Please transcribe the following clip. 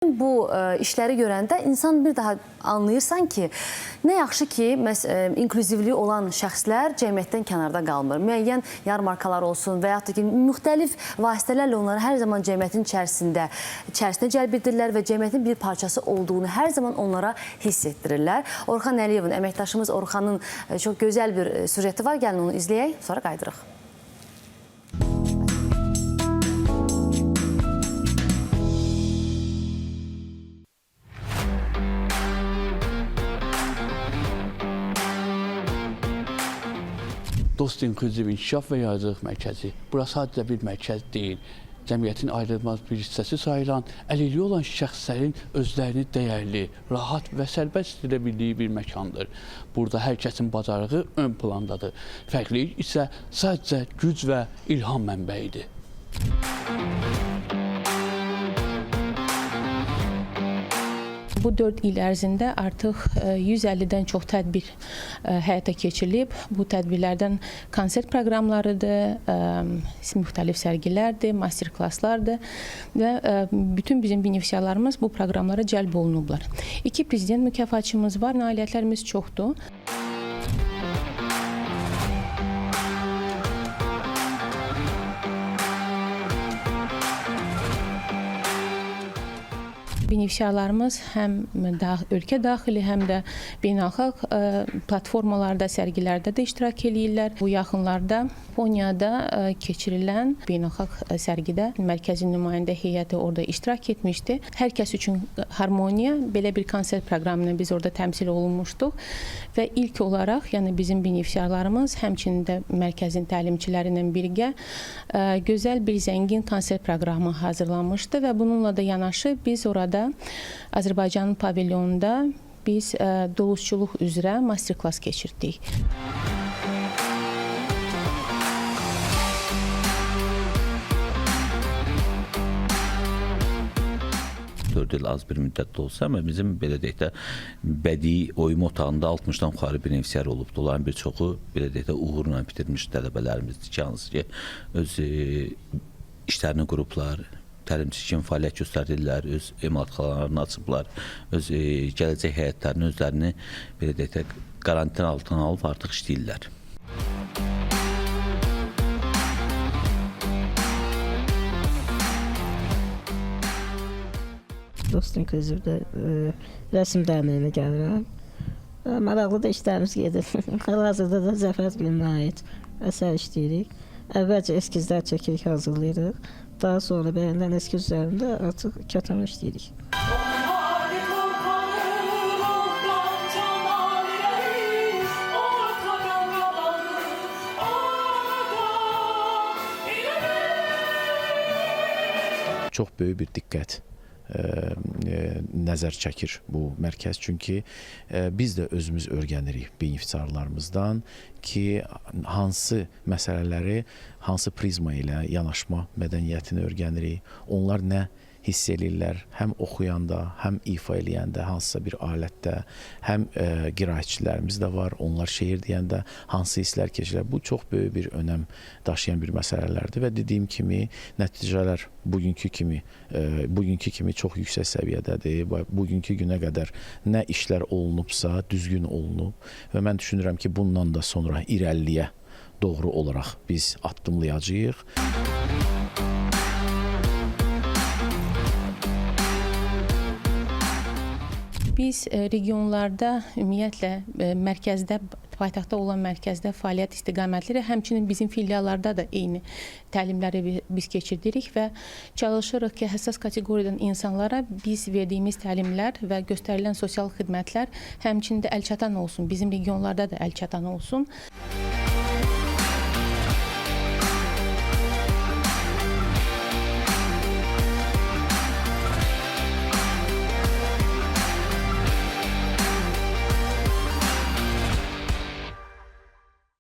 Bu işləri görəndə insan bir daha anlayırsan ki, nə yaxşı ki, inklüzivliyi olan şəxslər cəmiyyətdən kənarda qalmır. Müəyyən yarmarkalar olsun və yaxud da ki, müxtəlif vasitələrlə onları hər zaman cəmiyyətin içərisinə cəlb edirlər və cəmiyyətin bir parçası olduğunu hər zaman onlara hiss etdirirlər. Orxan Əliyevin, əməkdaşımız Orxanın çox gözəl bir süjeti var. Gəlin onu izləyək, sonra qaydırıq. Dost İnklüziv İnkişaf və Yaradıcılıq Mərkəzi. Burası sadəcə bir mərkəz deyil. Cəmiyyətin ayrılmaz bir hissəsi sayılan, əlilliyi olan şəxslərin özlərini dəyərli, rahat və sərbəst hiss edə bildiyi bir məkandır. Burada hər kəsin bacarığı ön plandadır. Fərqlilik isə sadəcə güc və ilham mənbəyidir. Bu 4 il ərzində artıq 150-dən çox tədbir həyata keçirilib. Bu tədbirlərdən konsert proqramlarıdır, müxtəlif sərgilərdir, master-klasslardır və bütün bizim benefisiarlarımız bu proqramlara cəlb olunublar. 2 prezident mükafatçımız var, nailiyyətlərimiz çoxdur. Benefisiarlarımız həm ölkə daxili, həm də beynəlxalq platformalarda, sərgilərdə də iştirak edirlər. Bu yaxınlarda Yaponiyadə keçirilən beynəlxalq sərgidə mərkəzin nümayəndə heyəti orada iştirak etmişdi. Hər kəs üçün harmoniya belə bir konsert proqramını biz orada təmsil olunmuşduq və ilk olaraq, yəni bizim benefisiarlarımız həmçinin də mərkəzin təlimçiləri ilə birgə gözəl bir zəngin konsert proqramı hazırlanmışdı və bununla da yanaşı biz orada Azərbaycanın pavilyonunda biz dulusçuluq üzrə master-klass keçirdik. 4 il az bir müddətdə olsa, amma bizim belə deyək də bədii oyma otağında 60-dan yuxarı benefisiar olubdur. Onların bir çoxu belə deyək də uğurla bitirmiş tələbələrimizdir ki, hansı ki öz işlərini qurublar, təlimçi kimi fəaliyyət göstərirlər, öz emalatxanalarını açıblar, öz gələcək həyatlarını, özlərini belə deyək də qarantin altına alıb artıq işləyirlər. Dost İnklüzivdə rəsm dəməyinə gəlirəm. Maraqlı da işlərimiz gedir. Hal-hazırda da Zəfər gününə aid əsər işləyirik. Əvvəlcə eskizlər çəkirik, hazırlayırıq. Daha sonra bəyənilən eskiz üzərində artıq kətana işləyirik. Çox böyük bir diqqət nəzər çəkir bu mərkəz. Çünki biz də özümüz öyrənirik benefisiarlarımızdan ki, hansı məsələləri, hansı prizma ilə yanaşma mədəniyyətini öyrənirik. Onlar nə hiss edirlər, həm oxuyanda, həm ifa eləyəndə, hansısa bir alətdə, həm qiraətçilərimiz də var, onlar şeir deyəndə hansı hisslər keçirlər. Bu çox böyük bir önəm daşıyan bir məsələlərdir və dediyim kimi nəticələr bugünkü kimi çox yüksək səviyyədədir və bugünkü günə qədər nə işlər olunubsa düzgün olunub və mən düşünürəm ki, bundan da sonra irəliyə doğru olaraq biz addımlayacağıq. Biz regionlarda ümumiyyətlə mərkəzdə, paytaxtda olan mərkəzdə fəaliyyət istiqamətləri, həmçinin bizim filiallarda da eyni təlimləri biz keçirdirik və çalışırıq ki, həssas kateqoriyadan insanlara biz verdiyimiz təlimlər və göstərilən sosial xidmətlər həmçinin də əlçatan olsun, bizim regionlarda da əlçatan olsun.